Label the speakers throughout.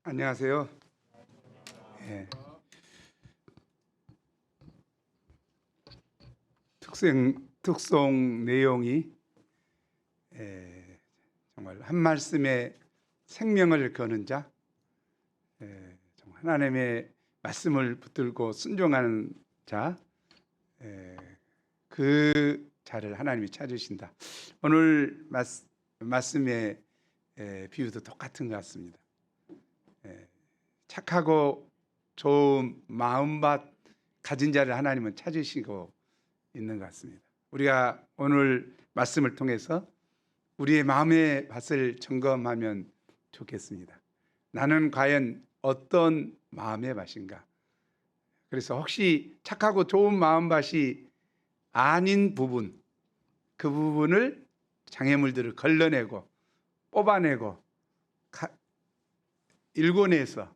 Speaker 1: 안녕하세요. 예, 특송 내용이 정말 한 말씀에 생명을 거는 자, 정말 하나님의 말씀을 붙들고 순종하는 자, 그 자를 하나님이 찾으신다. 오늘 말씀의 비유도 똑같은 것 같습니다. 착하고 좋은 마음밭 가진 자를 하나님은 찾으시고 있는 것 같습니다. 우리가 오늘 말씀을 통해서 우리의 마음의 밭을 점검하면 좋겠습니다. 나는 과연 어떤 마음의 밭인가? 그래서 혹시 착하고 좋은 마음밭이 아닌 부분, 그 부분을 장애물들을 걸러내고 뽑아내고 일궈내서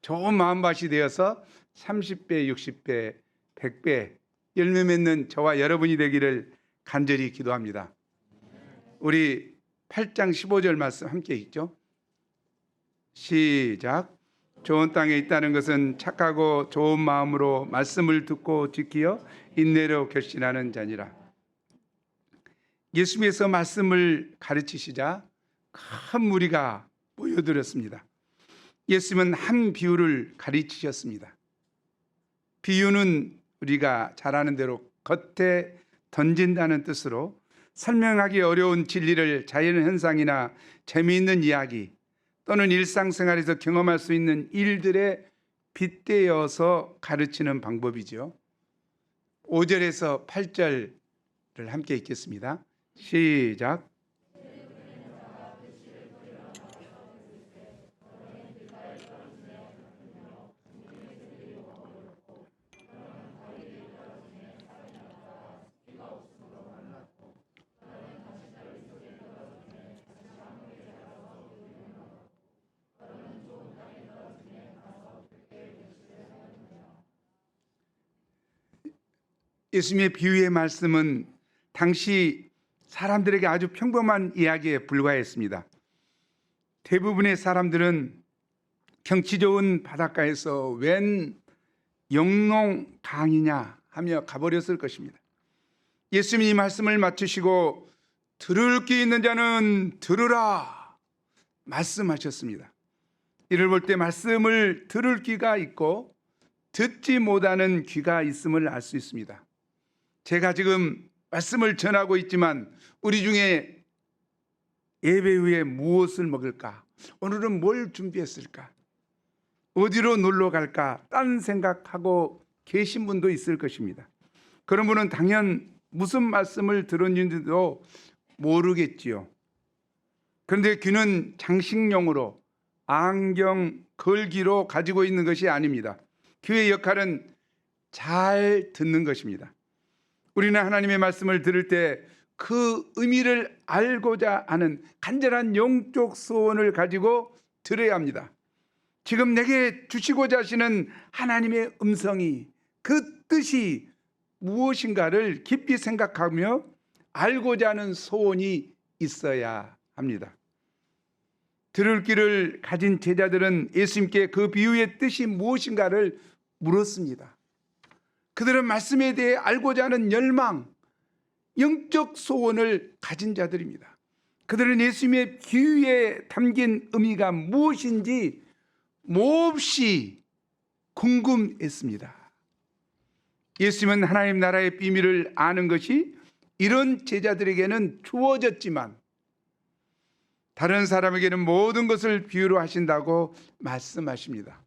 Speaker 1: 좋은 마음밭이 되어서 30배, 60배, 100배 열매 맺는 저와 여러분이 되기를 간절히 기도합니다. 우리 8장 15절 말씀 함께 읽죠. 시작. 좋은 땅에 있다는 것은 착하고 좋은 마음으로 말씀을 듣고 지키어 인내로 결신하는 자니라. 예수님께서 말씀을 가르치시자 큰 무리가 모여들었습니다. 예수님은 한 비유를 가르치셨습니다. 비유는 우리가 잘 아는 대로 겉에 던진다는 뜻으로 설명하기 어려운 진리를 자연현상이나 재미있는 이야기 또는 일상생활에서 경험할 수 있는 일들에 빗대어서 가르치는 방법이죠. 5절에서 8절을 함께 읽겠습니다. 시작. 예수님의 비유의 말씀은 당시 사람들에게 아주 평범한 이야기에 불과했습니다. 대부분의 사람들은 경치 좋은 바닷가에서 웬 영농 강이냐 하며 가버렸을 것입니다. 예수님이 이 말씀을 맞추시고 들을 귀 있는 자는 들으라 말씀하셨습니다. 이를 볼 때 말씀을 들을 귀가 있고 듣지 못하는 귀가 있음을 알 수 있습니다. 제가 지금 말씀을 전하고 있지만 우리 중에 예배 후에 무엇을 먹을까? 오늘은 뭘 준비했을까? 어디로 놀러 갈까? 딴 생각하고 계신 분도 있을 것입니다. 그런 분은 당연 무슨 말씀을 들었는지도 모르겠지요. 그런데 귀는 장식용으로 안경 걸기로 가지고 있는 것이 아닙니다. 귀의 역할은 잘 듣는 것입니다. 우리는 하나님의 말씀을 들을 때 그 의미를 알고자 하는 간절한 영적 소원을 가지고 들어야 합니다. 지금 내게 주시고자 하시는 하나님의 음성이 그 뜻이 무엇인가를 깊이 생각하며 알고자 하는 소원이 있어야 합니다. 들을 귀를 가진 제자들은 예수님께 그 비유의 뜻이 무엇인가를 물었습니다. 그들은 말씀에 대해 알고자 하는 열망, 영적 소원을 가진 자들입니다. 그들은 예수님의 비유에 담긴 의미가 무엇인지 몹시 궁금했습니다. 예수님은 하나님 나라의 비밀을 아는 것이 이런 제자들에게는 주어졌지만 다른 사람에게는 모든 것을 비유로 하신다고 말씀하십니다.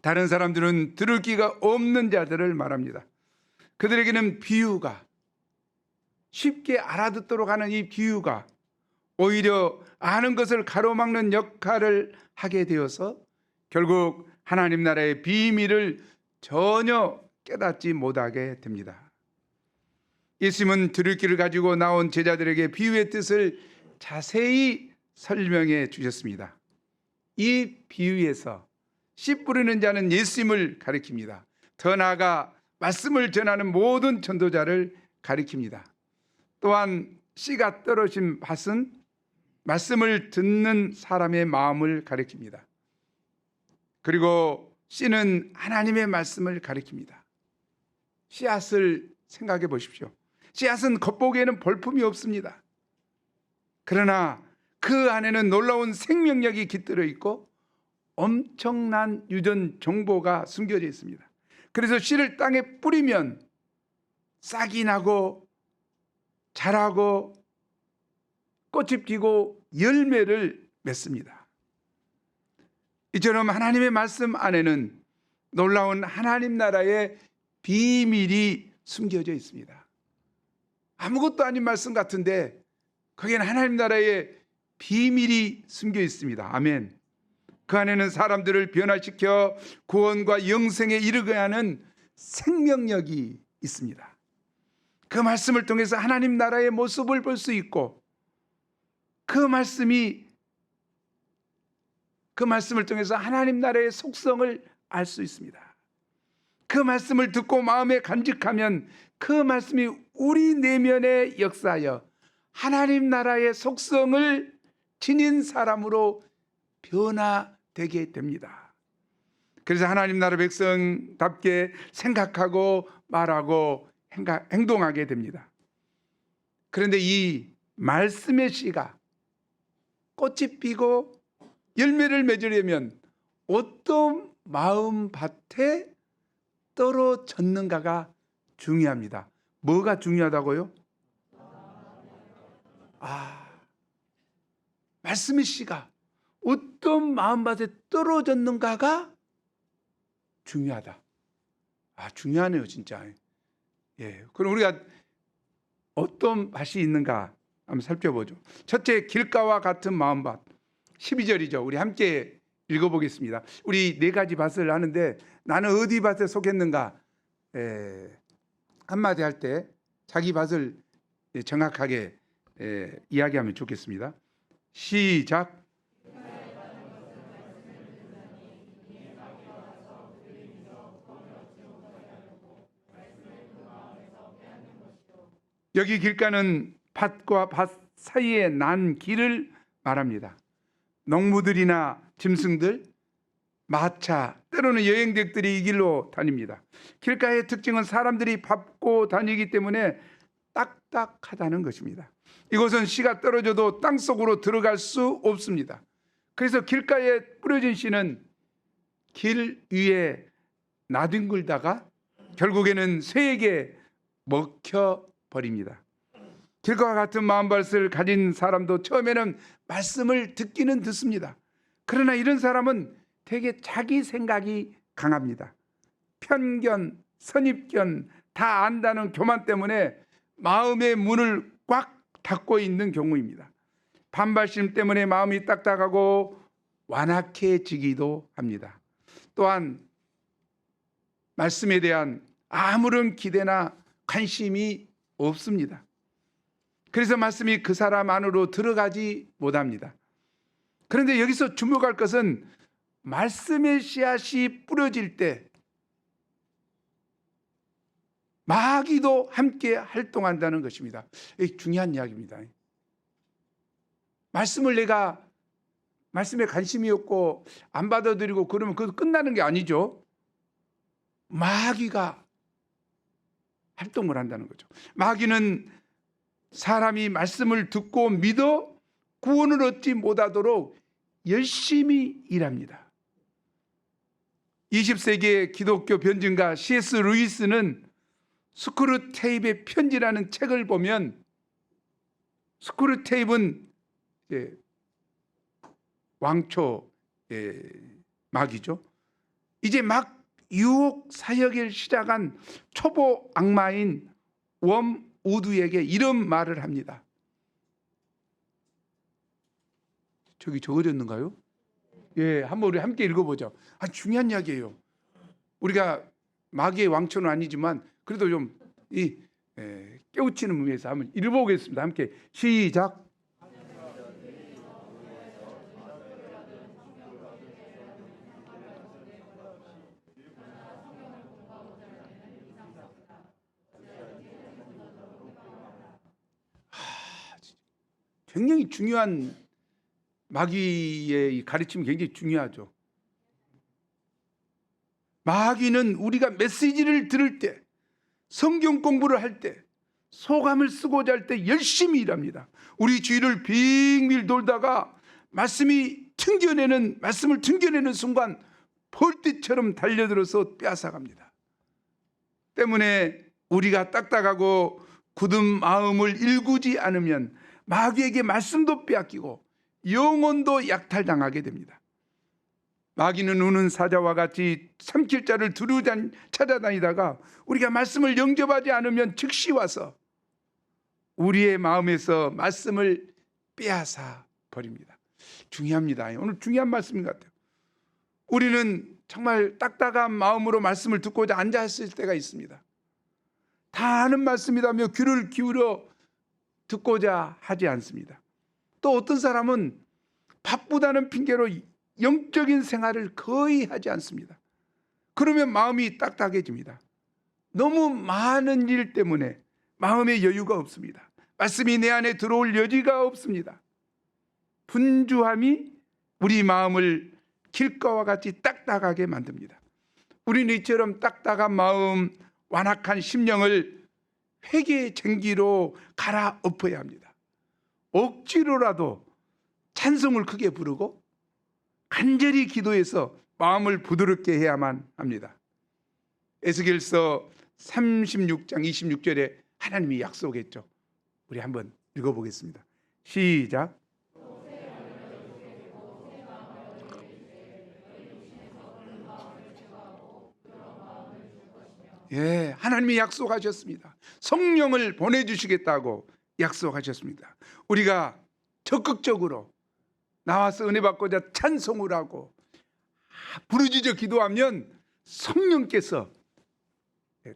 Speaker 1: 다른 사람들은 들을 귀가 없는 자들을 말합니다. 그들에게는 비유가 쉽게 알아듣도록 하는 이 비유가 오히려 아는 것을 가로막는 역할을 하게 되어서 결국 하나님 나라의 비밀을 전혀 깨닫지 못하게 됩니다. 예수님은 들을 귀를 가지고 나온 제자들에게 비유의 뜻을 자세히 설명해 주셨습니다. 이 비유에서 씨 뿌리는 자는 예수님을 가리킵니다. 더 나아가 말씀을 전하는 모든 전도자를 가리킵니다. 또한 씨가 떨어진 밭은 말씀을 듣는 사람의 마음을 가리킵니다. 그리고 씨는 하나님의 말씀을 가리킵니다. 씨앗을 생각해 보십시오. 씨앗은 겉보기에는 볼품이 없습니다. 그러나 그 안에는 놀라운 생명력이 깃들어 있고 엄청난 유전 정보가 숨겨져 있습니다. 그래서 씨를 땅에 뿌리면 싹이 나고 자라고 꽃이 피고 열매를 맺습니다. 이처럼 하나님의 말씀 안에는 놀라운 하나님 나라의 비밀이 숨겨져 있습니다. 아무것도 아닌 말씀 같은데 거기에는 하나님 나라의 비밀이 숨겨 있습니다. 아멘. 그 안에는 사람들을 변화시켜 구원과 영생에 이르게 하는 생명력이 있습니다. 그 말씀을 통해서 하나님 나라의 모습을 볼 수 있고 그 말씀을 통해서 하나님 나라의 속성을 알 수 있습니다. 그 말씀을 듣고 마음에 간직하면 그 말씀이 우리 내면에 역사하여 하나님 나라의 속성을 지닌 사람으로 변화되게 됩니다. 그래서 하나님 나라 백성답게 생각하고 말하고 행동하게 됩니다. 그런데 이 말씀의 씨가 꽃이 피고 열매를 맺으려면 어떤 마음밭에 떨어졌는가가 중요합니다. 뭐가 중요하다고요? 말씀의 씨가 어떤 마음밭에 떨어졌는가가 중요하다. 중요하네요, 진짜. 예. 그럼 우리가 어떤 밭이 있는가 한번 살펴보죠. 첫째, 길가와 같은 마음밭. 12절이죠. 우리 함께 읽어보겠습니다. 우리 네 가지 밭을 하는데 나는 어디 밭에 속했는가? 한마디 할 때 자기 밭을 정확하게 이야기하면 좋겠습니다. 시작. 여기 길가는 밭과 밭 사이에 난 길을 말합니다. 농부들이나 짐승들, 마차, 때로는 여행객들이 이 길로 다닙니다. 길가의 특징은 사람들이 밟고 다니기 때문에 딱딱하다는 것입니다. 이곳은 씨가 떨어져도 땅속으로 들어갈 수 없습니다. 그래서 길가에 뿌려진 씨는 길 위에 나뒹굴다가 결국에는 새에게 먹혀버립니다. 길과 같은 마음밭을 가진 사람도 처음에는 말씀을 듣기는 듣습니다. 그러나 이런 사람은 되게 자기 생각이 강합니다. 편견, 선입견, 다 안다는 교만 때문에 마음의 문을 꽉 닫고 있는 경우입니다. 반발심 때문에 마음이 딱딱하고 완악해지기도 합니다. 또한 말씀에 대한 아무런 기대나 관심이 없습니다. 그래서 말씀이 그 사람 안으로 들어가지 못합니다. 그런데 여기서 주목할 것은 말씀의 씨앗이 뿌려질 때 마귀도 함께 활동한다는 것입니다. 이게 중요한 이야기입니다. 말씀에 관심이 없고 안 받아들이고 그러면 그거 끝나는 게 아니죠. 마귀가 활동을 한다는 거죠. 마귀는 사람이 말씀을 듣고 믿어 구원을 얻지 못하도록 열심히 일합니다. 20세기의 기독교 변증가 C.S. 루이스는 스크루테이프의 편지라는 책을 보면 스크루테이프는 왕초 마귀죠. 이제 막 유혹 사역을 시작한 초보 악마인 웜우드에게 이런 말을 합니다. 저기 적어졌는가요? 한번 우리 함께 읽어보죠. 중요한 이야기예요. 우리가 마귀의 왕초는 아니지만 그래도 좀 깨우치는 의미에서 한번 읽어보겠습니다. 함께 시작. 굉장히 중요한 마귀의 가르침이 굉장히 중요하죠. 마귀는 우리가 메시지를 들을 때, 성경 공부를 할 때, 소감을 쓰고자 할 때 열심히 일합니다. 우리 주위를 빙빙 돌다가 말씀을 튕겨내는 순간 볼빛처럼 달려들어서 빼앗아갑니다. 때문에 우리가 딱딱하고 굳은 마음을 일구지 않으면 마귀에게 말씀도 빼앗기고 영혼도 약탈당하게 됩니다. 마귀는 우는 사자와 같이 삼킬 자를 두루 찾아다니다가 우리가 말씀을 영접하지 않으면 즉시 와서 우리의 마음에서 말씀을 빼앗아 버립니다. 중요합니다. 오늘 중요한 말씀인 것 같아요. 우리는 정말 딱딱한 마음으로 말씀을 듣고자 앉아있을 때가 있습니다. 다 아는 말씀이라며 귀를 기울여 듣고자 하지 않습니다. 또 어떤 사람은 바쁘다는 핑계로 영적인 생활을 거의 하지 않습니다. 그러면 마음이 딱딱해집니다. 너무 많은 일 때문에 마음의 여유가 없습니다. 말씀이 내 안에 들어올 여지가 없습니다. 분주함이 우리 마음을 길가와 같이 딱딱하게 만듭니다. 우리는 이처럼 딱딱한 마음, 완악한 심령을 회개의 쟁기로 갈아엎어야 합니다. 억지로라도 찬송을 크게 부르고 간절히 기도해서 마음을 부드럽게 해야만 합니다. 에스겔서 36장 26절에 하나님이 약속했죠. 우리 한번 읽어보겠습니다. 시작. 예, 하나님이 약속하셨습니다. 성령을 보내주시겠다고 약속하셨습니다. 우리가 적극적으로 나와서 은혜 받고자 찬송을 하고 부르짖어 기도하면 성령께서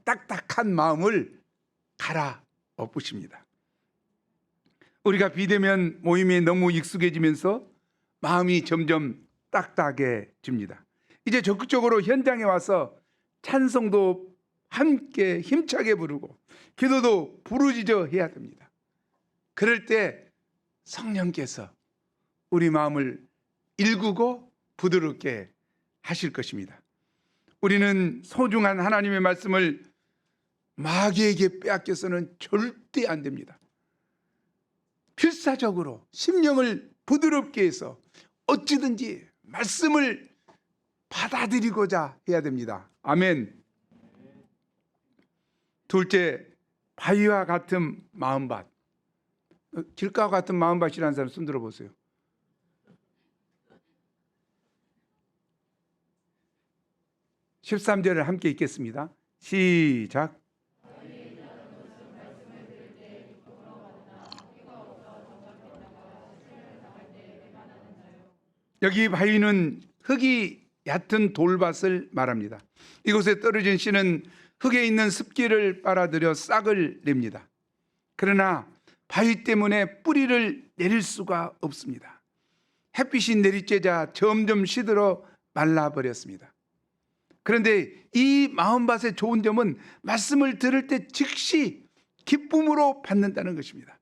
Speaker 1: 딱딱한 마음을 갈아엎으십니다. 우리가 비대면 모임에 너무 익숙해지면서 마음이 점점 딱딱해집니다. 이제 적극적으로 현장에 와서 찬송도 함께 힘차게 부르고 기도도 부르짖어 해야 됩니다. 그럴 때 성령께서 우리 마음을 일구고 부드럽게 하실 것입니다. 우리는 소중한 하나님의 말씀을 마귀에게 빼앗겨서는 절대 안 됩니다. 필사적으로 심령을 부드럽게 해서 어찌든지 말씀을 받아들이고자 해야 됩니다. 아멘. 둘째, 바위와 같은 마음밭. 길가와 같은 마음밭이라는 사람 손 들어보세요. (13절을) 함께 읽겠습니다. 시작. 여기 바위는 흙이 얕은 돌밭을 말합니다. 이곳에 떨어진 씨는 흙에 있는 습기를 빨아들여 싹을 냅니다. 그러나 바위 때문에 뿌리를 내릴 수가 없습니다. 햇빛이 내리쬐자 점점 시들어 말라버렸습니다. 그런데 이 마음밭의 좋은 점은 말씀을 들을 때 즉시 기쁨으로 받는다는 것입니다.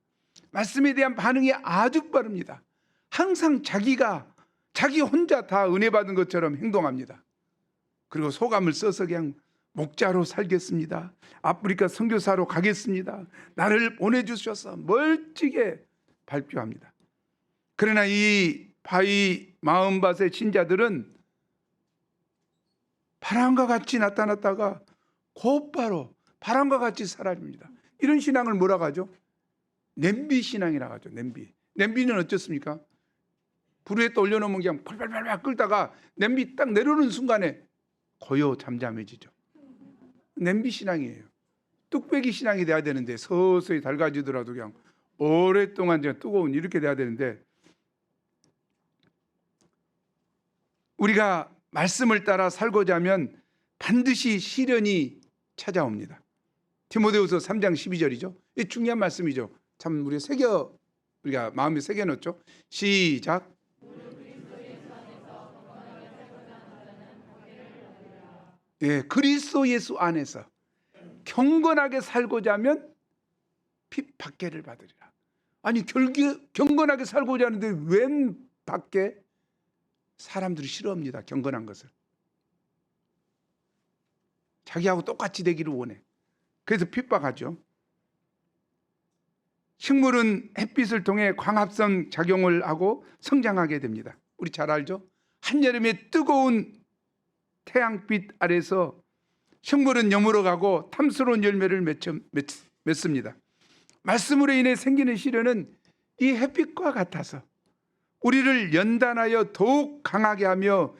Speaker 1: 말씀에 대한 반응이 아주 빠릅니다. 항상 자기 혼자 다 은혜 받은 것처럼 행동합니다. 그리고 소감을 써서 그냥 목자로 살겠습니다. 아프리카 선교사로 가겠습니다. 나를 보내주셔서 멀찍이 발표합니다. 그러나 이 바위 마음밭의 신자들은 바람과 같이 나타났다가 곧바로 바람과 같이 사라집니다. 이런 신앙을 뭐라고 하죠? 냄비 신앙이라고 하죠. 냄비는 어떻습니까? 불 위에 또 올려놓으면 그냥 팔팔팔 끓다가 냄비 딱 내려오는 순간에 고요 잠잠해지죠. 냄비 신앙이에요. 뚝배기 신앙이 돼야 되는데 서서히 달가지더라도 그냥 오랫동안 뜨거운 이렇게 돼야 되는데, 우리가 말씀을 따라 살고자 하면 반드시 시련이 찾아옵니다. 디모데후서 3장 12절이죠. 이 중요한 말씀이죠. 참 우리가 마음에 새겨놓죠. 시작. 예, 그리스도 예수 안에서 경건하게 살고자 하면 박해를 받으리라. 아니 경건하게 살고자 하는데 웬 박해? 사람들이 싫어합니다. 경건한 것을. 자기하고 똑같이 되기를 원해. 그래서 핍박하죠. 식물은 햇빛을 통해 광합성 작용을 하고 성장하게 됩니다. 우리 잘 알죠? 한여름의 뜨거운 태양빛 아래서 식물은 여물어가고 탐스러운 열매를 맺습니다. 말씀으로 인해 생기는 시련은 이 햇빛과 같아서 우리를 연단하여 더욱 강하게 하며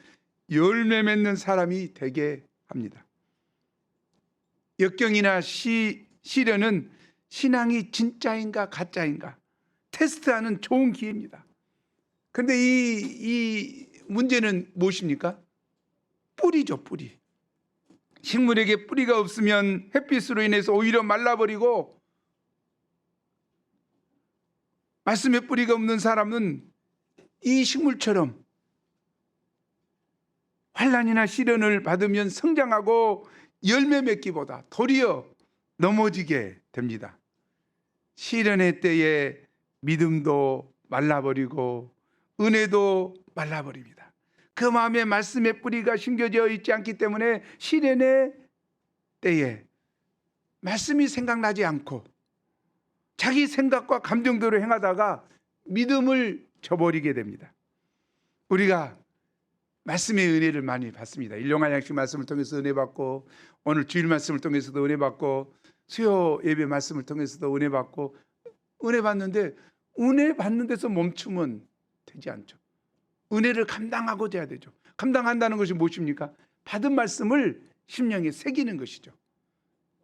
Speaker 1: 열매 맺는 사람이 되게 합니다. 역경이나 시련은 신앙이 진짜인가 가짜인가 테스트하는 좋은 기회입니다. 그런데 이 문제는 무엇입니까? 뿌리죠, 뿌리. 식물에게 뿌리가 없으면 햇빛으로 인해서 오히려 말라버리고, 말씀에 뿌리가 없는 사람은 이 식물처럼 환난이나 시련을 받으면 성장하고 열매 맺기보다 도리어 넘어지게 됩니다. 시련의 때에 믿음도 말라버리고 은혜도 말라버립니다. 그 마음에 말씀의 뿌리가 심겨져 있지 않기 때문에 시련의 때에 말씀이 생각나지 않고 자기 생각과 감정대로 행하다가 믿음을 저버리게 됩니다. 우리가 말씀의 은혜를 많이 받습니다. 일용할 양식 말씀을 통해서 은혜 받고, 오늘 주일 말씀을 통해서도 은혜 받고, 수요 예배 말씀을 통해서도 은혜 받고, 은혜 받는데 은혜 받는 데서 멈추면 되지 않죠. 은혜를 감당하고자 해야 되죠. 감당한다는 것이 무엇입니까? 받은 말씀을 심령에 새기는 것이죠.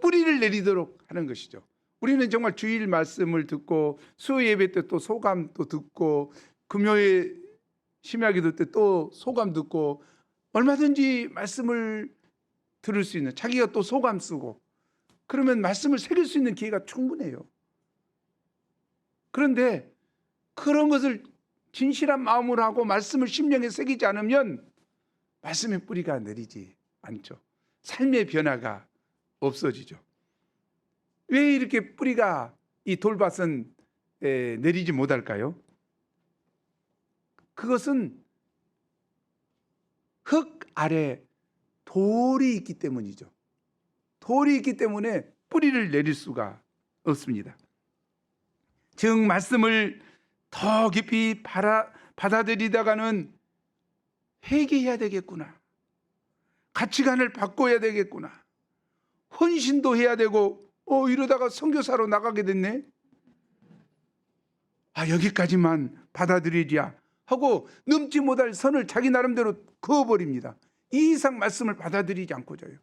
Speaker 1: 뿌리를 내리도록 하는 것이죠. 우리는 정말 주일 말씀을 듣고 수요 예배 때 또 소감도 듣고 금요일 심야기도 때 또 소감 듣고 얼마든지 말씀을 들을 수 있는, 자기가 또 소감 쓰고 그러면 말씀을 새길 수 있는 기회가 충분해요. 그런데 그런 것을 진실한 마음으로 하고 말씀을 심령에 새기지 않으면 말씀의 뿌리가 내리지 않죠. 삶의 변화가 없어지죠. 왜 이렇게 뿌리가 이 돌밭은 내리지 못할까요? 그것은 흙 아래 돌이 있기 때문이죠. 돌이 있기 때문에 뿌리를 내릴 수가 없습니다. 즉 말씀을 더 깊이 받아들이다가는 회개해야 되겠구나, 가치관을 바꿔야 되겠구나, 헌신도 해야 되고, 이러다가 선교사로 나가게 됐네, 여기까지만 받아들이랴 하고 넘지 못할 선을 자기 나름대로 그어버립니다. 이 이상 말씀을 받아들이지 않고자요.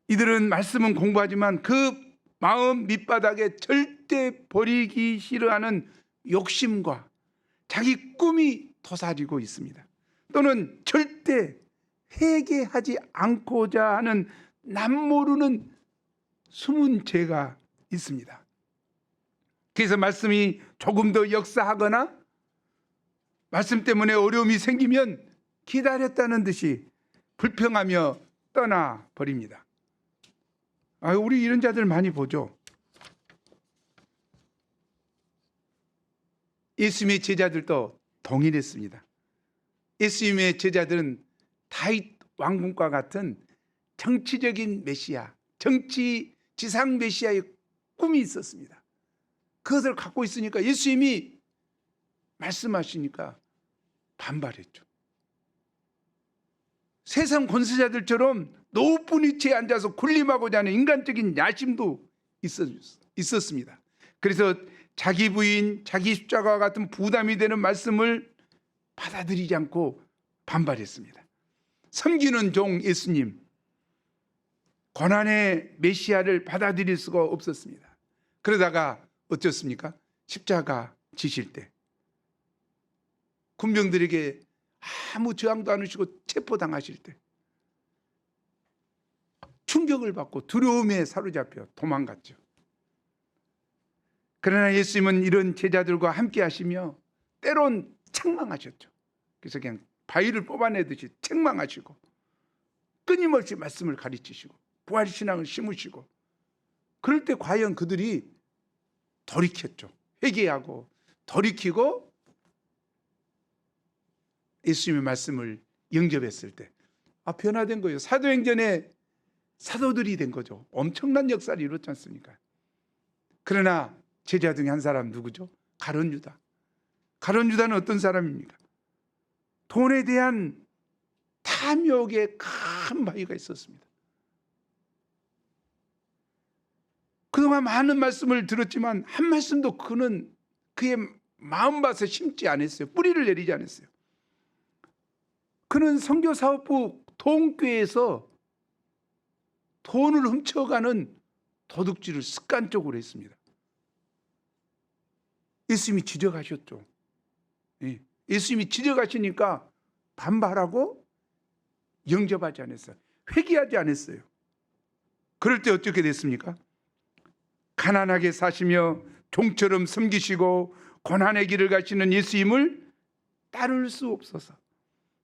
Speaker 1: 이들은 말씀은 공부하지만 그 마음 밑바닥에 절대 버리기 싫어하는 욕심과 자기 꿈이 도사리고 있습니다. 또는 절대 회개하지 않고자 하는 남모르는 숨은 죄가 있습니다. 그래서 말씀이 조금 더 역사하거나 말씀 때문에 어려움이 생기면 기다렸다는 듯이 불평하며 떠나버립니다. 우리 이런 자들 많이 보죠. 예수님의 제자들도 동일했습니다. 예수님의 제자들은 다윗 왕궁과 같은 정치적인 메시아, 지상 메시아의 꿈이 있었습니다. 그것을 갖고 있으니까 예수님이 말씀하시니까 반발했죠. 세상 권세자들처럼 높은 위치에 앉아서 군림하고자 하는 인간적인 야심도 있었습니다. 그래서 자기 부인, 자기 십자가와 같은 부담이 되는 말씀을 받아들이지 않고 반발했습니다. 섬기는 종 예수님, 고난의 메시아를 받아들일 수가 없었습니다. 그러다가 어쩌습니까? 십자가 지실 때 군병들에게 아무 저항도 안 하시고 체포당하실 때 충격을 받고 두려움에 사로잡혀 도망갔죠. 그러나 예수님은 이런 제자들과 함께 하시며 때론 책망하셨죠. 그래서 그냥 바위를 뽑아내듯이 책망하시고 끊임없이 말씀을 가르치시고 부활신앙을 심으시고, 그럴 때 과연 그들이 돌이켰죠. 회개하고 돌이키고 예수님의 말씀을 영접했을 때 변화된 거예요. 사도행전에 사도들이 된 거죠. 엄청난 역사를 이뤘지 않습니까? 그러나 제자 중에 한 사람 누구죠? 가룟 유다. 가룟 유다는 어떤 사람입니까? 돈에 대한 탐욕에 큰 바위가 있었습니다. 그동안 많은 말씀을 들었지만 한 말씀도 그는 그의 마음밭에 심지 않았어요. 뿌리를 내리지 않았어요. 그는 선교사업부 동교에서 돈을 훔쳐가는 도둑질을 습관적으로 했습니다. 예수님이 지적하셨죠. 예수님이 지적하시니까 반발하고 영접하지 않았어요. 회개하지 않았어요. 그럴 때 어떻게 됐습니까? 가난하게 사시며 종처럼 섬기시고 고난의 길을 가시는 예수님을 따를 수 없어서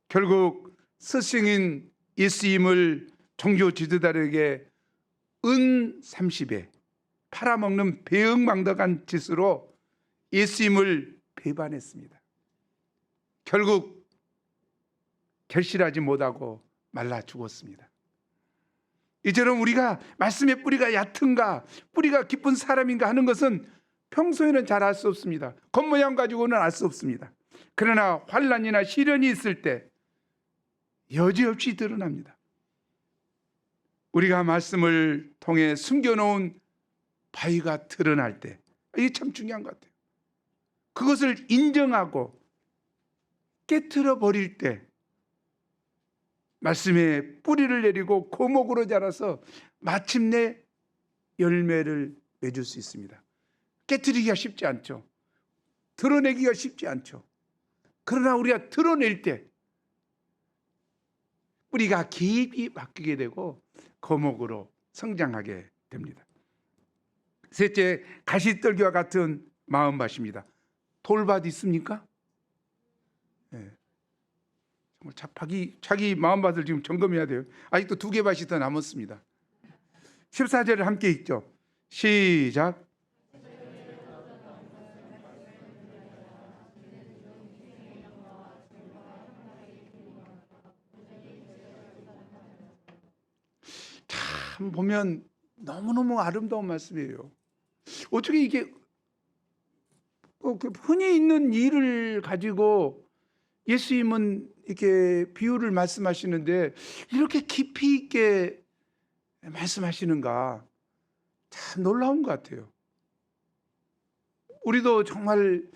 Speaker 1: 결국 스승인 예수님을 종교 지도자들에게 은 30에 팔아먹는 배은망덕한 짓으로 예수님을 배반했습니다. 결국 결실하지 못하고 말라 죽었습니다. 이처럼 우리가 말씀의 뿌리가 얕은가, 뿌리가 깊은 사람인가 하는 것은 평소에는 잘 알 수 없습니다. 겉모양 가지고는 알 수 없습니다. 그러나 환난이나 시련이 있을 때 여지없이 드러납니다. 우리가 말씀을 통해 숨겨놓은 바위가 드러날 때, 이게 참 중요한 것 같아요. 그것을 인정하고 깨트려 버릴 때 말씀에 뿌리를 내리고 고목으로 자라서 마침내 열매를 맺을 수 있습니다. 깨트리기가 쉽지 않죠. 드러내기가 쉽지 않죠. 그러나 우리가 드러낼 때 뿌리가 깊이 바뀌게 되고 거목으로 성장하게 됩니다. 셋째, 가시떨기와 같은 마음밭입니다. 돌밭 있습니까? 네. 정말 자기 마음밭을 지금 점검해야 돼요. 아직도 2개 밭이 더 남았습니다. 14절을 함께 읽죠. 시작. 참 보면 너무너무 아름다운 말씀이에요. 어떻게 이게 흔히 있는 일을 가지고 예수님은 이렇게 비유를 말씀하시는데 이렇게 깊이 있게 말씀하시는가, 참 놀라운 것 같아요. 우리도 정말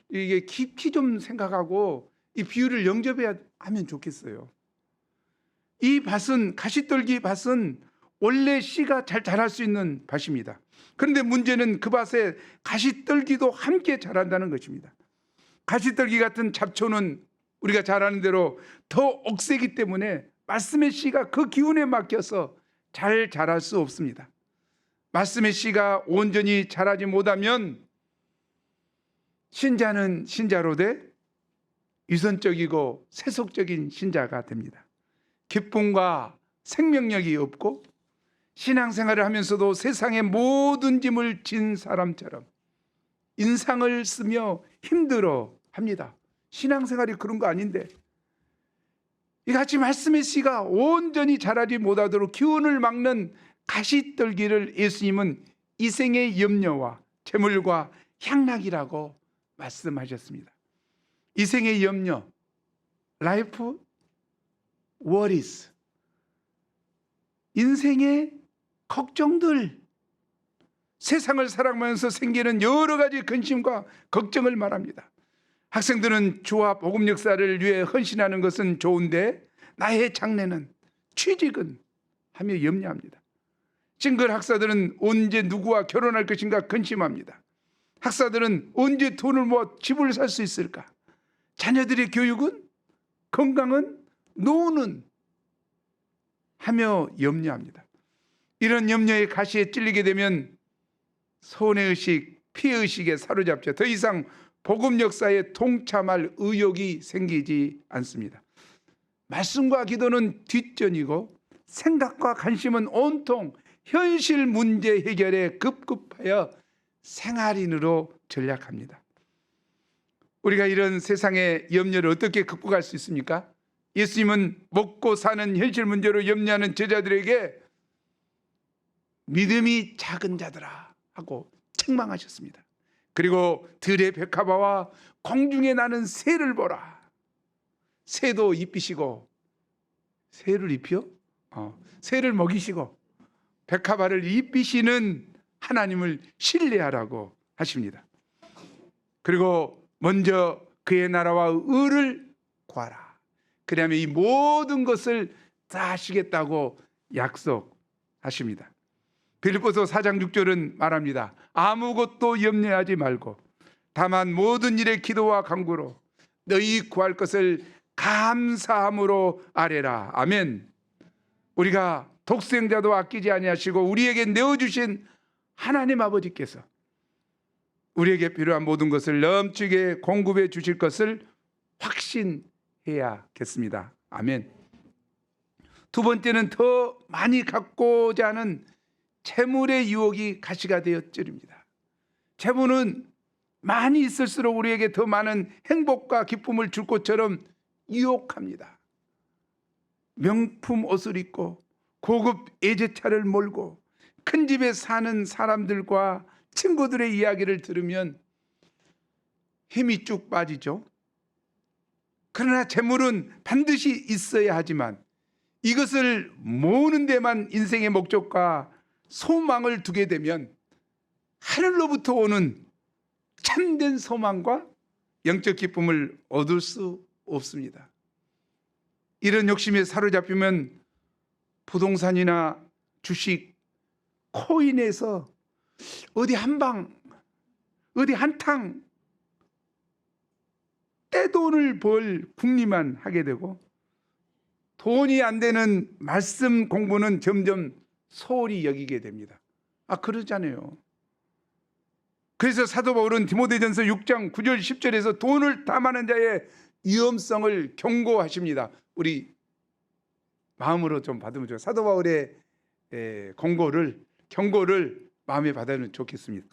Speaker 1: 이게 깊이 좀 생각하고 이 비유를 영접해야 하면 좋겠어요. 이 밭은, 가시떨기 밭은 원래 씨가 잘 자랄 수 있는 밭입니다. 그런데 문제는 그 밭에 가시떨기도 함께 자란다는 것입니다. 가시떨기 같은 잡초는 우리가 잘 아는 대로 더 억세기 때문에 말씀의 씨가 그 기운에 맡겨서 잘 자랄 수 없습니다. 말씀의 씨가 온전히 자라지 못하면 신자는 신자로 돼 유선적이고 세속적인 신자가 됩니다. 기쁨과 생명력이 없고 신앙생활을 하면서도 세상의 모든 짐을 진 사람처럼 인상을 쓰며 힘들어 합니다. 신앙생활이 그런 거 아닌데, 이같이 말씀의 씨가 온전히 자라지 못하도록 기운을 막는 가시떨기를 예수님은 이생의 염려와 재물과 향락이라고 말씀하셨습니다. 이생의 염려, life worries, 인생의 걱정들, 세상을 살아가면서 생기는 여러 가지 근심과 걱정을 말합니다. 학생들은 주와 복음 역사를 위해 헌신하는 것은 좋은데 나의 장래는, 취직은 하며 염려합니다. 싱글 학사들은 언제 누구와 결혼할 것인가 근심합니다. 학사들은 언제 돈을 모아 집을 살 수 있을까? 자녀들의 교육은, 건강은, 노후는 하며 염려합니다. 이런 염려의 가시에 찔리게 되면 손해의식, 피해의식에 사로잡혀 더 이상 복음 역사에 동참할 의욕이 생기지 않습니다. 말씀과 기도는 뒷전이고 생각과 관심은 온통 현실 문제 해결에 급급하여 생활인으로 전락합니다. 우리가 이런 세상의 염려를 어떻게 극복할 수 있습니까? 예수님은 먹고 사는 현실 문제로 염려하는 제자들에게 믿음이 작은 자들아 하고 책망하셨습니다. 그리고 들의 백합화와 공중에 나는 새를 보라. 새도 입히시고, 새를 입혀? 새를 먹이시고 백합화를 입히시는 하나님을 신뢰하라고 하십니다. 그리고 먼저 그의 나라와 의를 구하라. 그러면 이 모든 것을 다 하시겠다고 약속하십니다. 빌립보서 4장 6절은 말합니다. 아무것도 염려하지 말고 다만 모든 일에 기도와 간구로 너희 구할 것을 감사함으로 아뢰라. 아멘. 우리가 독생자도 아끼지 아니하시고 우리에게 내어주신 하나님 아버지께서 우리에게 필요한 모든 것을 넘치게 공급해 주실 것을 확신해야겠습니다. 아멘. 두 번째는 더 많이 갖고자 하는 재물의 유혹이 가시가 되어집니다. 재물은 많이 있을수록 우리에게 더 많은 행복과 기쁨을 줄 것처럼 유혹합니다. 명품 옷을 입고 고급 외제차를 몰고 큰 집에 사는 사람들과 친구들의 이야기를 들으면 힘이 쭉 빠지죠. 그러나 재물은 반드시 있어야 하지만 이것을 모으는 데만 인생의 목적과 소망을 두게 되면 하늘로부터 오는 참된 소망과 영적 기쁨을 얻을 수 없습니다. 이런 욕심에 사로잡히면 부동산이나 주식, 코인에서 어디 한방, 어디 한탕 떼돈을 벌 궁리만 하게 되고 돈이 안 되는 말씀 공부는 점점 소홀히 여기게 됩니다. 그러잖아요. 그래서 사도 바울은 디모데전서 6장 9절 10절에서 돈을 탐하는 자의 위험성을 경고하십니다. 우리 마음으로 좀 받으면 좋아요. 사도 바울의 경고를 마음에 받으면 좋겠습니다.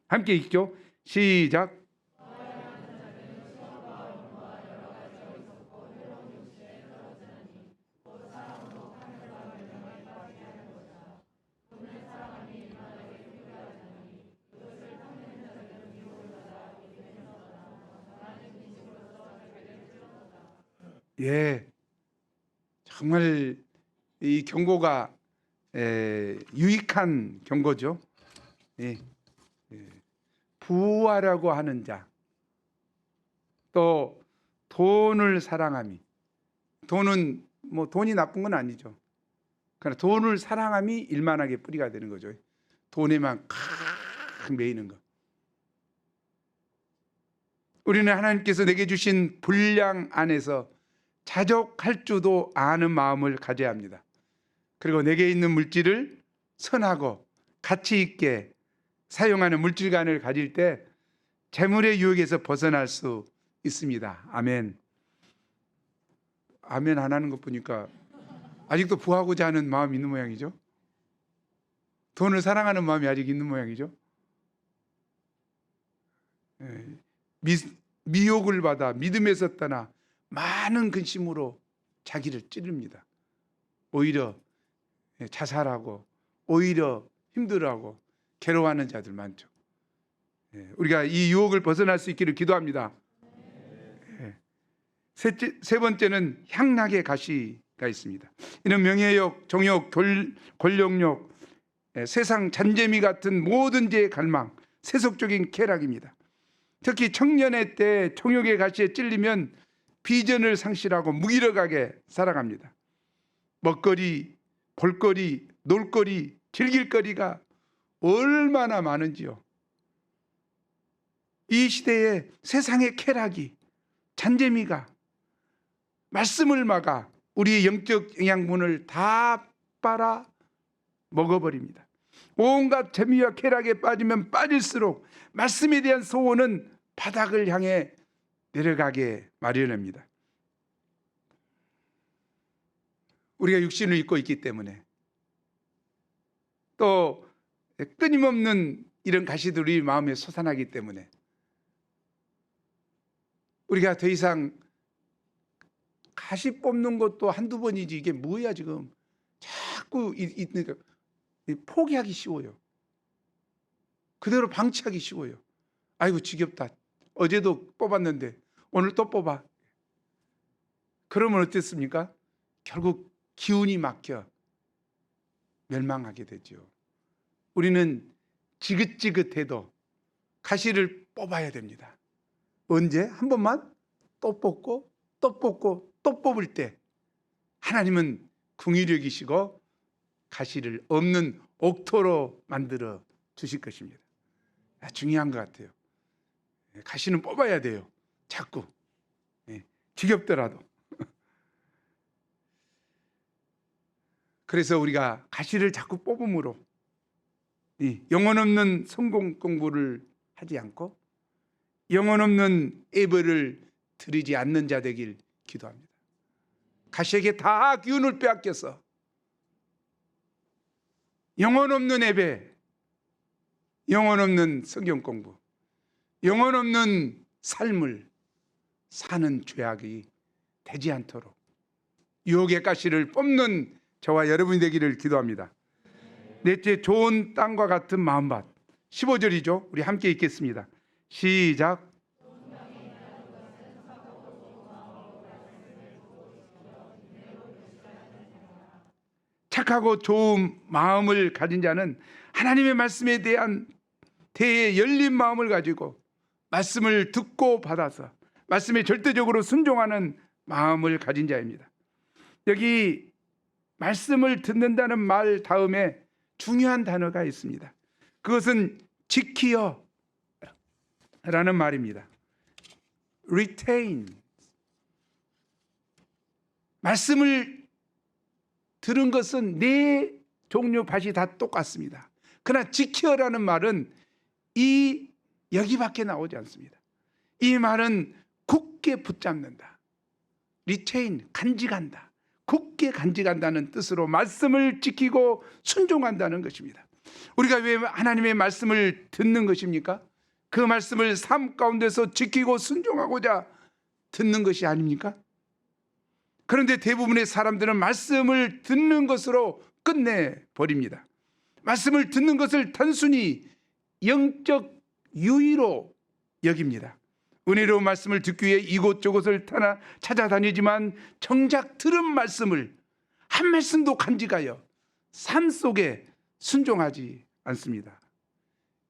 Speaker 1: 함께 읽죠. 시작. 예, 정말 이 경고가 유익한 경고죠. 예, 부하라고 하는 자, 또 돈을 사랑함이, 돈은 뭐 돈이 나쁜 건 아니죠. 그러나 돈을 사랑함이 일만하게 뿌리가 되는 거죠. 돈에만 칵 매이는 거. 우리는 하나님께서 내게 주신 분량 안에서 자족할 줄도 아는 마음을 가져야 합니다. 그리고 내게 있는 물질을 선하고 가치 있게 사용하는 물질관을 가질 때 재물의 유혹에서 벗어날 수 있습니다. 아멘. 아멘 안 하는 것 보니까 아직도 부하고자 하는 마음이 있는 모양이죠. 돈을 사랑하는 마음이 아직 있는 모양이죠. 미혹을 받아 믿음에서 떠나 많은 근심으로 자기를 찌릅니다. 오히려 자살하고 오히려 힘들어하고 괴로워하는 자들 많죠. 우리가 이 유혹을 벗어날 수 있기를 기도합니다. 세 번째는 향락의 가시가 있습니다. 이는 명예욕, 정욕, 권력욕, 세상 잔재미 같은 모든 죄의 갈망, 세속적인 쾌락입니다. 특히 청년의 때 정욕의 가시에 찔리면 비전을 상실하고 무기력하게 살아갑니다. 먹거리, 볼거리, 놀거리, 즐길거리가 얼마나 많은지요. 이 시대에 세상의 쾌락이, 잔재미가 말씀을 막아 우리의 영적 영양분을 다 빨아 먹어버립니다. 온갖 재미와 쾌락에 빠지면 빠질수록 말씀에 대한 소원은 바닥을 향해 내려가게 마련합니다. 우리가 육신을 입고 있기 때문에 또 끊임없는 이런 가시들이 마음에 솟아나기 때문에 우리가 더 이상 다시 뽑는 것도 한두 번이지 이게 뭐야 지금. 자꾸 포기하기 쉬워요. 그대로 방치하기 쉬워요. 아이고 지겹다. 어제도 뽑았는데 오늘 또 뽑아. 그러면 어땠습니까? 결국 기운이 막혀 멸망하게 되죠. 우리는 지긋지긋해도 가시를 뽑아야 됩니다. 언제? 한 번만 또 뽑고 또 뽑고 또 뽑을 때 하나님은 긍휼력이시고 가시를 없는 옥토로 만들어 주실 것입니다. 중요한 것 같아요. 가시는 뽑아야 돼요. 자꾸. 지겹더라도. 그래서 우리가 가시를 자꾸 뽑음으로 영혼 없는 성공 공부를 하지 않고 영혼 없는 예배를 드리지 않는 자 되길 기도합니다. 가시에게 다 기운을 빼앗겨서 영혼 없는 예배, 영혼 없는 성경 공부, 영혼 없는 삶을 사는 죄악이 되지 않도록 유혹의 가시를 뽑는 저와 여러분이 되기를 기도합니다. 넷째, 좋은 땅과 같은 마음밭. 15절이죠. 우리 함께 읽겠습니다. 시작. 착하고 좋은 마음을 가진 자는 하나님의 말씀에 대한 대에 열린 마음을 가지고 말씀을 듣고 받아서 말씀에 절대적으로 순종하는 마음을 가진 자입니다. 여기 말씀을 듣는다는 말 다음에 중요한 단어가 있습니다. 그것은 지키어 라는 말입니다. retain. 말씀을 들은 것은 네 종류 밭이 다 똑같습니다. 그러나 지키어라는 말은 여기밖에 나오지 않습니다. 이 말은 굳게 붙잡는다. retain, 간직한다. 굳게 간직한다는 뜻으로 말씀을 지키고 순종한다는 것입니다. 우리가 왜 하나님의 말씀을 듣는 것입니까? 그 말씀을 삶 가운데서 지키고 순종하고자 듣는 것이 아닙니까? 그런데 대부분의 사람들은 말씀을 듣는 것으로 끝내버립니다. 말씀을 듣는 것을 단순히 영적 유의로 여깁니다. 은혜로운 말씀을 듣기 위해 이곳저곳을 찾아다니지만 정작 들은 말씀을 한 말씀도 간직하여 삶 속에 순종하지 않습니다.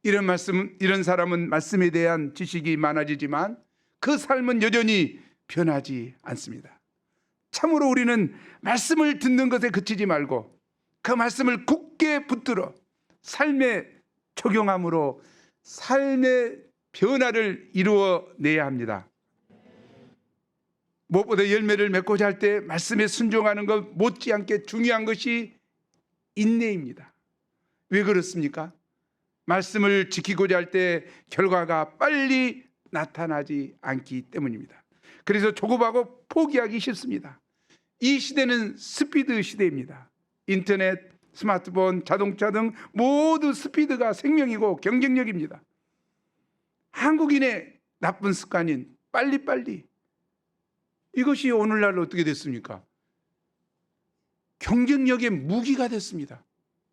Speaker 1: 이런 사람은 말씀에 대한 지식이 많아지지만 그 삶은 여전히 변하지 않습니다. 참으로 우리는 말씀을 듣는 것에 그치지 말고 그 말씀을 굳게 붙들어 삶에 적용함으로 삶의 변화를 이루어내야 합니다. 무엇보다 열매를 맺고자 할 때 말씀에 순종하는 것 못지않게 중요한 것이 인내입니다. 왜 그렇습니까? 말씀을 지키고자 할 때 결과가 빨리 나타나지 않기 때문입니다. 그래서 조급하고 포기하기 쉽습니다. 이 시대는 스피드 시대입니다. 인터넷, 스마트폰, 자동차 등 모두 스피드가 생명이고 경쟁력입니다. 한국인의 나쁜 습관인 빨리빨리, 이것이 오늘날 어떻게 됐습니까? 경쟁력의 무기가 됐습니다.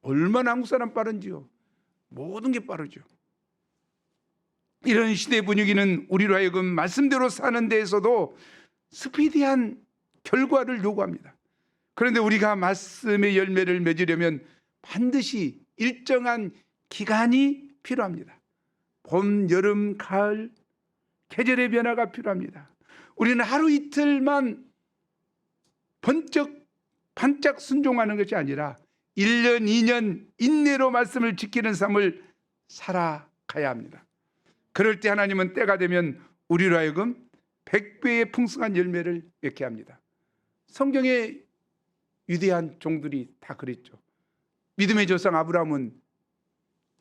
Speaker 1: 얼마나 한국 사람 빠른지요. 모든 게 빠르죠. 이런 시대 분위기는 우리로 하여금 말씀대로 사는 데에서도 스피디한 결과를 요구합니다. 그런데 우리가 말씀의 열매를 맺으려면 반드시 일정한 기간이 필요합니다. 봄, 여름, 가을, 계절의 변화가 필요합니다. 우리는 하루 이틀만 반짝 순종하는 것이 아니라 1년, 2년 인내로 말씀을 지키는 삶을 살아가야 합니다. 그럴 때 하나님은 때가 되면 우리로 하여금 100배의 풍성한 열매를 맺게 합니다. 성경의 위대한 종들이 다 그랬죠. 믿음의 조상 아브라함은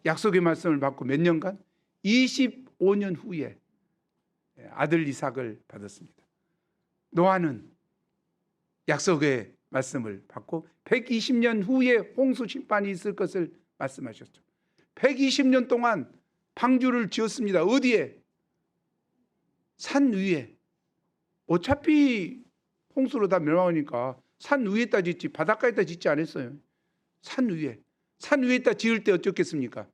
Speaker 1: 약속의 말씀을 받고 몇 년간? 25년 후에 아들 이삭을 받았습니다. 노아는 약속의 말씀을 받고 120년 후에 홍수 심판이 있을 것을 말씀하셨죠. 120년 동안 방주를 지었습니다. 어디에? 산 위에. 어차피 홍수로 다 멸망하니까 산 위에다 짓지 바닷가에다 짓지 않았어요. 산 위에다 지을 때 어쩌겠습니까?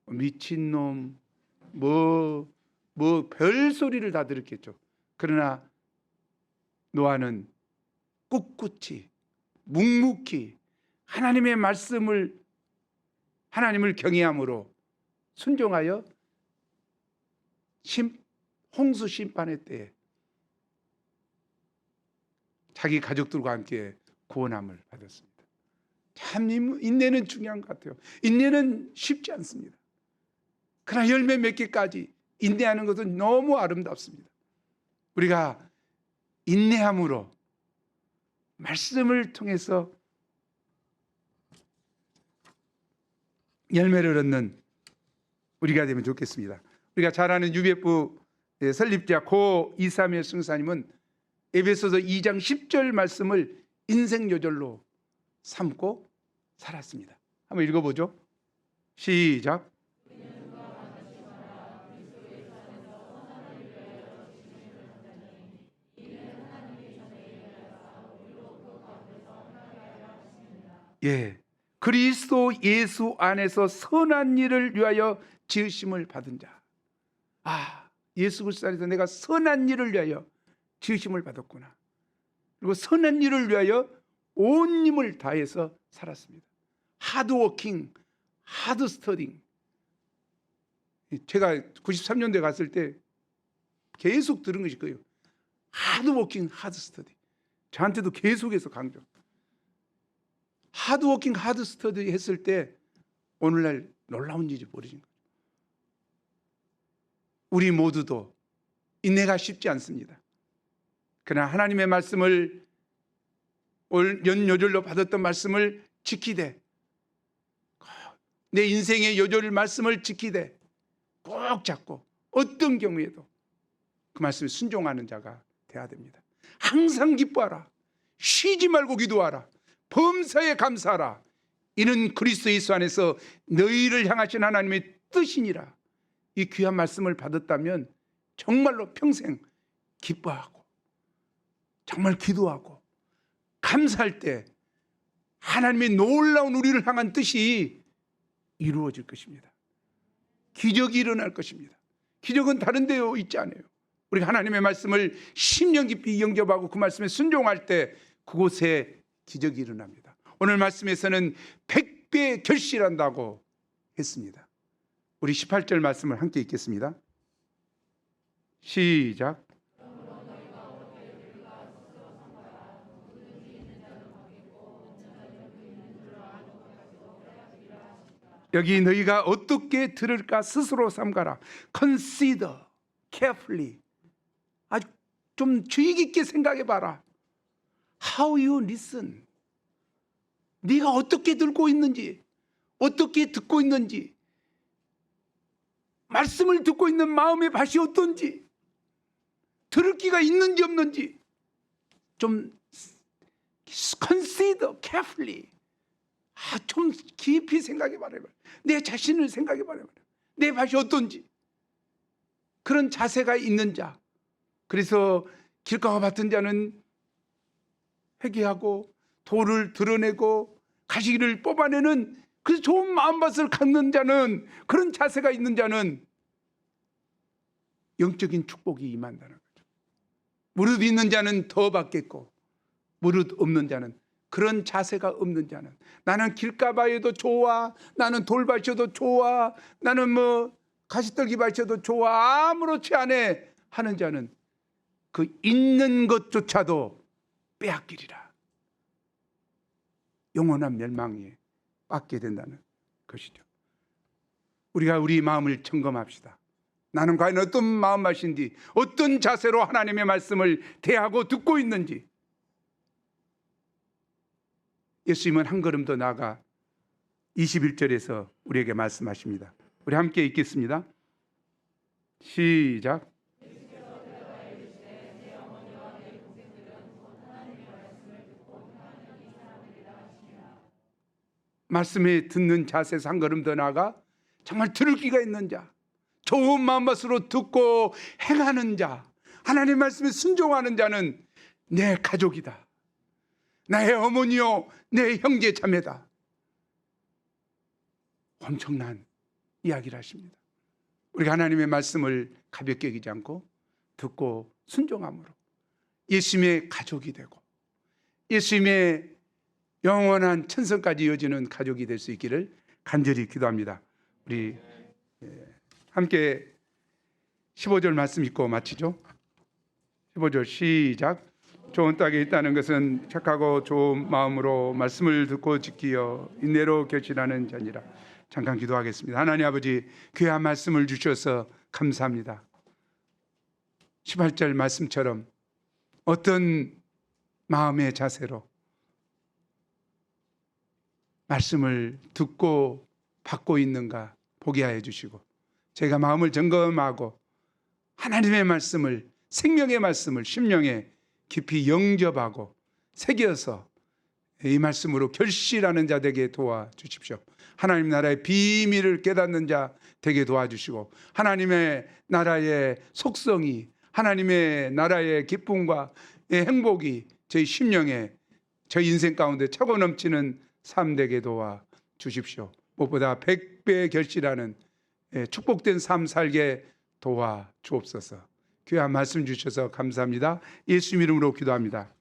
Speaker 1: 미친놈 뭐 별소리를 다 들었겠죠. 그러나 노아는 꿋꿋이 묵묵히 하나님의 말씀을 하나님을 경외함으로 순종하여 홍수 심판의 때에 자기 가족들과 함께 구원함을 받았습니다. 참 인내는 중요한 것 같아요. 인내는 쉽지 않습니다. 그러나 열매 맺기까지 인내하는 것은 너무 아름답습니다. 우리가 인내함으로 말씀을 통해서 열매를 얻는 우리가 되면 좋겠습니다. 우리가 잘 아는 유배부 설립자 고 이삼일 승사님은 에베소서 2장 10절 말씀을 인생 요절로 삼고 살았습니다. 한번 읽어보죠. 시작. 예, 그리스도 예수 안에서 선한 일을 위하여 지으심을 받은 자. 예수 그리스도 안에서 내가 선한 일을 위하여 지으심을 받았구나. 그리고 선한 일을 위하여 온 힘을 다해서 살았습니다. 하드워킹, 하드스터딩. 제가 93년도에 갔을 때 계속 들은 것이 그거예요. 하드워킹, 하드스터디. 저한테도 계속해서 강조. 하드워킹, 하드스터디 했을 때 오늘날 놀라운 일이 벌어진 거죠. 우리 모두도 인내가 쉽지 않습니다. 그러나 하나님의 말씀을 연요절로 받았던 말씀을 지키되 내 인생의 요절 말씀을 지키되 꼭 잡고 어떤 경우에도 그 말씀에 순종하는 자가 되어야 됩니다. 항상 기뻐하라. 쉬지 말고 기도하라. 범사에 감사하라. 이는 그리스도 예수 안에서 너희를 향하신 하나님의 뜻이니라. 이 귀한 말씀을 받았다면 정말로 평생 기뻐하고 정말 기도하고 감사할 때 하나님의 놀라운 우리를 향한 뜻이 이루어질 것입니다. 기적이 일어날 것입니다. 기적은 다른 데 있지 않아요. 우리가 하나님의 말씀을 심령 깊이 영접하고 그 말씀에 순종할 때 그곳에 기적이 일어납니다. 오늘 말씀에서는 100배 결실한다고 했습니다. 우리 18절 말씀을 함께 읽겠습니다. 시작. 여기 너희가 어떻게 들을까 스스로 삼가라. Consider carefully. 아주 좀 주의 깊게 생각해 봐라. How you listen. 네가 어떻게 듣고 있는지, 어떻게 듣고 있는지, 말씀을 듣고 있는 마음의 밭이 어떤지, 들을 기가 있는지 없는지 좀 consider carefully. 좀 깊이 생각해 봐라. 내 자신을 생각해 봐라. 내 밭이 어떤지. 그런 자세가 있는 자. 그래서 길가와 같은 자는 회개하고 돌을 드러내고 가시기를 뽑아내는 그 좋은 마음밭을 갖는 자는, 그런 자세가 있는 자는 영적인 축복이 임한다는 거죠. 무릇 있는 자는 더 받겠고 무릇 없는 자는, 그런 자세가 없는 자는, 나는 길가봐여도 좋아, 나는 돌밭이어도 좋아, 나는 뭐 가시떨기밭이어도 좋아, 아무렇지 않아 하는 자는 그 있는 것조차도 빼앗기리라. 영원한 멸망에 빠지게 된다는 것이죠. 우리가 우리 마음을 점검합시다. 나는 과연 어떤 마음맛인지, 어떤 자세로 하나님의 말씀을 대하고 듣고 있는지. 예수님은 한 걸음 더 나아가 21절에서 우리에게 말씀하십니다. 우리 함께 읽겠습니다. 시작. 말씀에 듣는 자세에서 한 걸음 더 나아가 정말 들을 기가 있는 자, 좋은 마음밭으로 듣고 행하는 자, 하나님의 말씀에 순종하는 자는 내 가족이다. 나의 어머니요, 내 형제 자매다. 엄청난 이야기를 하십니다. 우리가 하나님의 말씀을 가볍게 여기지 않고 듣고 순종함으로 예수님의 가족이 되고 예수님의 영원한 천성까지 이어지는 가족이 될 수 있기를 간절히 기도합니다. 우리 함께 15절 말씀 읽고 마치죠. 15절 시작. 좋은 땅에 있다는 것은 착하고 좋은 마음으로 말씀을 듣고 지키어 인내로 결실하는 자니라. 잠깐 기도하겠습니다. 하나님 아버지, 귀한 말씀을 주셔서 감사합니다. 18절 말씀처럼 어떤 마음의 자세로 말씀을 듣고 받고 있는가 보게 하여 주시고, 제가 마음을 점검하고 하나님의 말씀을, 생명의 말씀을 심령에 깊이 영접하고 새겨서 이 말씀으로 결실하는 자 되게 도와주십시오. 하나님 나라의 비밀을 깨닫는 자 되게 도와주시고, 하나님의 나라의 속성이, 하나님의 나라의 기쁨과 행복이 저희 심령에, 저희 인생 가운데 차고 넘치는 삶 되게 도와주십시오. 무엇보다 100배 결실하는 축복된 삶 살게 도와주옵소서. 귀한 말씀 주셔서 감사합니다. 예수 이름으로 기도합니다.